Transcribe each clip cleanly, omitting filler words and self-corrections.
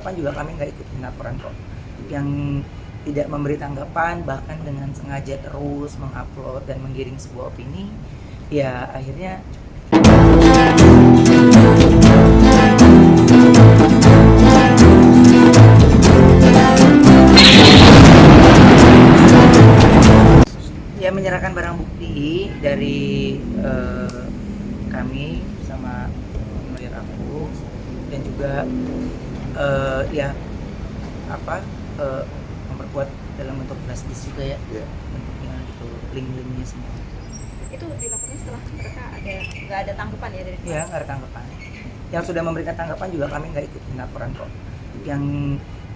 tanggapan juga kami nggak ikutin laporan kok. Yang tidak memberi tanggapan bahkan dengan sengaja terus mengupload dan menggiring sebuah opini, ya akhirnya ya menyerahkan barang bukti dari kami sama lawyer aku dan juga memperkuat dalam bentuk flash disk juga ya, bentuknya gitu, link-linknya semua. Itu dilaporkan setelah mereka nggak ada tanggapan ya dari? Iya, nggak ada tanggapan. Yang sudah memberikan tanggapan juga kami nggak ikutin laporan kok. Yang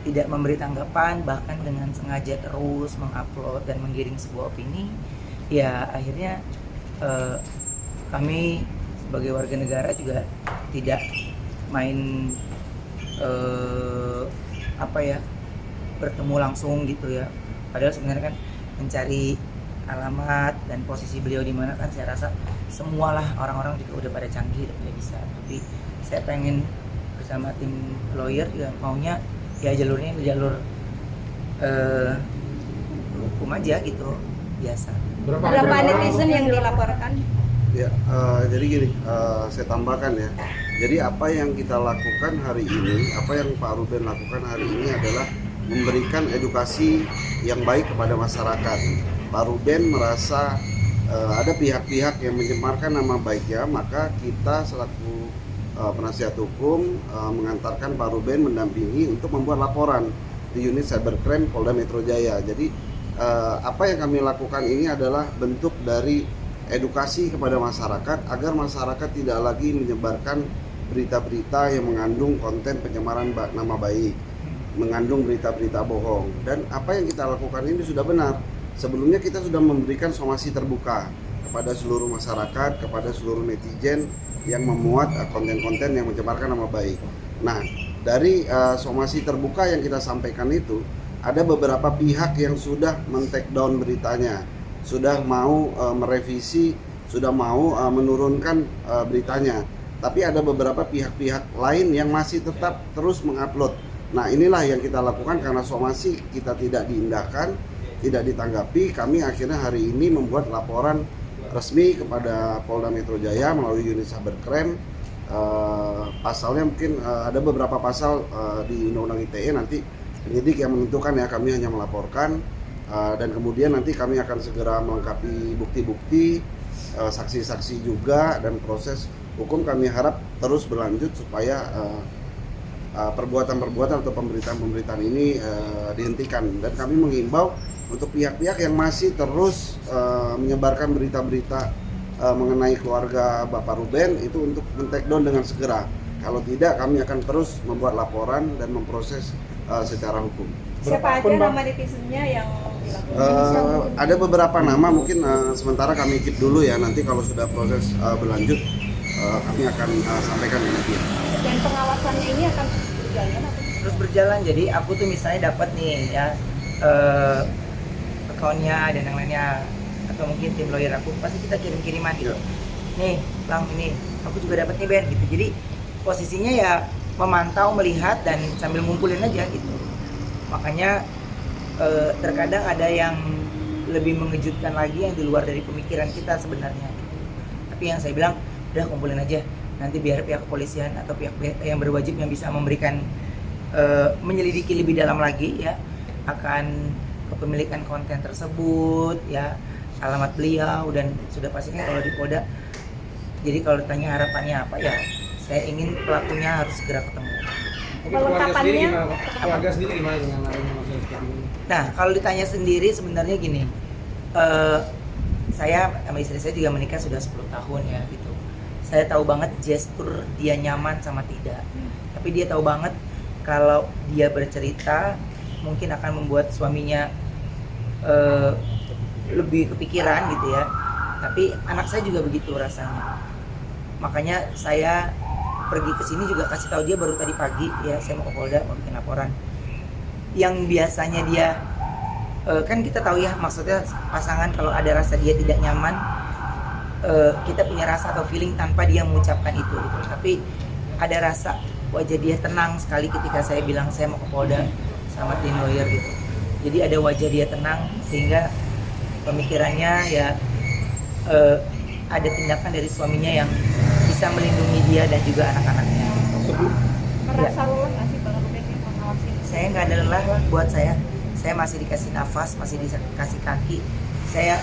tidak memberi tanggapan bahkan dengan sengaja terus mengupload dan menggiring sebuah opini, ya akhirnya kami sebagai warga negara juga tidak main bertemu langsung gitu ya. Padahal sebenarnya kan mencari alamat dan posisi beliau di mana kan saya rasa semualah orang-orang juga udah pada canggih, udah pada bisa. Tapi saya pengen bersama tim lawyer ya maunya ya jalurnya jalur hukum aja gitu, biasa. Berapa netizen yang dilaporkan? Ya, jadi gini, saya tambahkan ya. Jadi apa yang kita lakukan hari ini, apa yang Pak Ruben lakukan hari ini adalah memberikan edukasi yang baik kepada masyarakat. Pak Ruben merasa ada pihak-pihak yang mencemarkan nama baiknya, maka kita selaku penasihat hukum mengantarkan Pak Ruben mendampingi untuk membuat laporan di unit cybercrime Polda Metro Jaya. Jadi apa yang kami lakukan ini adalah bentuk dari edukasi kepada masyarakat agar masyarakat tidak lagi menyebarkan berita-berita yang mengandung konten pencemaran nama baik, mengandung berita-berita bohong. Dan apa yang kita lakukan ini sudah benar. Sebelumnya kita sudah memberikan somasi terbuka kepada seluruh masyarakat, kepada seluruh netizen yang memuat konten-konten yang mencemarkan nama baik. Nah, dari somasi terbuka yang kita sampaikan itu, ada beberapa pihak yang sudah men-take down beritanya, sudah mau merevisi, sudah mau menurunkan beritanya. Tapi ada beberapa pihak-pihak lain yang masih tetap terus mengupload. Nah, inilah yang kita lakukan karena somasi kita tidak diindahkan, tidak ditanggapi. Kami akhirnya hari ini membuat laporan resmi kepada Polda Metro Jaya melalui unit cybercrime. Pasalnya mungkin ada beberapa pasal di Undang-Undang ITE, nanti penyidik yang menentukan ya, kami hanya melaporkan dan kemudian nanti kami akan segera melengkapi bukti-bukti, saksi-saksi juga, dan proses hukum kami harap terus berlanjut supaya perbuatan-perbuatan atau pemberitaan-pemberitaan ini dihentikan. Dan kami mengimbau untuk pihak-pihak yang masih terus menyebarkan berita-berita mengenai keluarga Bapak Ruben itu untuk men-take down dengan segera. Kalau tidak, kami akan terus membuat laporan dan memproses secara hukum. Siapa aja nama netizennya yang dilaporkan? Ada beberapa nama, mungkin sementara kami keep dulu ya. Nanti kalau sudah proses berlanjut, kami akan sampaikan ke media. Dan pengawasannya ini akan berjalan atau? Terus berjalan. Jadi aku tuh misalnya dapat nih ya akunnya dan yang lainnya, atau mungkin tim lawyer aku pasti kita kirim-kiriman gitu. Nih, Bang, ini aku juga dapat nih Ben gitu. Jadi posisinya ya memantau, melihat dan sambil ngumpulin aja gitu. Makanya terkadang ada yang lebih mengejutkan lagi yang di luar dari pemikiran kita sebenarnya gitu. Tapi yang saya bilang udah kumpulin aja, nanti biar pihak kepolisian atau pihak yang berwajib yang bisa memberikan menyelidiki lebih dalam lagi ya akan kepemilikan konten tersebut ya, alamat beliau, dan sudah pastinya kalau di Polda. Jadi kalau ditanya harapannya apa ya, saya ingin pelakunya harus segera ketemu. Kelengkapannya keluarga sendiri gimana dengan adanya masalah seperti ini? Nah, kalau ditanya sendiri sebenarnya gini, saya sama istri saya juga menikah sudah 10 tahun ya gitu. Saya tahu banget gestur dia nyaman sama tidak. Tapi dia tahu banget kalau dia bercerita mungkin akan membuat suaminya lebih kepikiran gitu ya. Tapi anak saya juga begitu rasanya. Makanya saya pergi ke sini juga kasih tahu dia baru tadi pagi ya, saya mau ke Polda mau bikin laporan. Yang biasanya dia kan kita tahu ya, maksudnya pasangan kalau ada rasa dia tidak nyaman, kita punya rasa atau feeling tanpa dia mengucapkan itu gitu. Tapi ada rasa wajah dia tenang sekali ketika saya bilang saya mau ke Polda sama tim lawyer gitu. Jadi ada wajah dia tenang sehingga pemikirannya ya ada tindakan dari suaminya yang bisa melindungi dia dan juga anak-anaknya. Merasa lelah nggak sih Bang Ruben yang mengawasi? Saya nggak ada lelah lah buat saya masih dikasih nafas, masih dikasih kaki. Saya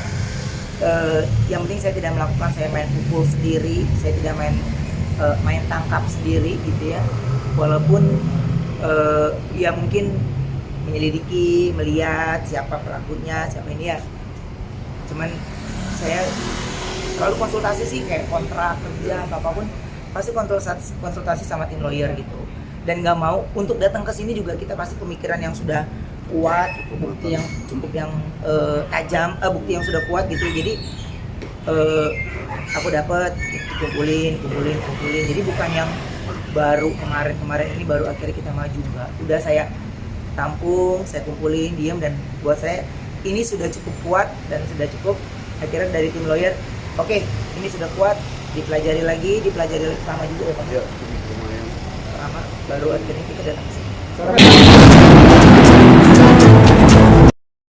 yang penting saya tidak melakukan saya main pukul sendiri, saya tidak main tangkap sendiri gitu ya. Walaupun ya mungkin menyelidiki, melihat siapa pelakunya, siapa ini ya. Cuman saya selalu konsultasi sih kayak kontrak kerja apapun pasti konsultasi sama tim lawyer gitu. Dan nggak mau untuk datang ke sini juga kita pasti pemikiran yang sudah kuat, bukti yang cukup yang tajam, bukti yang sudah kuat gitu. Jadi aku dapat kumpulin. Jadi bukan yang baru kemarin ini baru akhirnya kita maju, enggak. Udah saya tampung, saya kumpulin, diam, dan buat saya ini sudah cukup kuat dan sudah cukup. Akhirnya dari tim lawyer, oke, ini sudah kuat, dipelajari lagi lama juga ya Pak. Ya, cukup lumayan. Lama baru akhirnya kita datang ke sini. Sekarang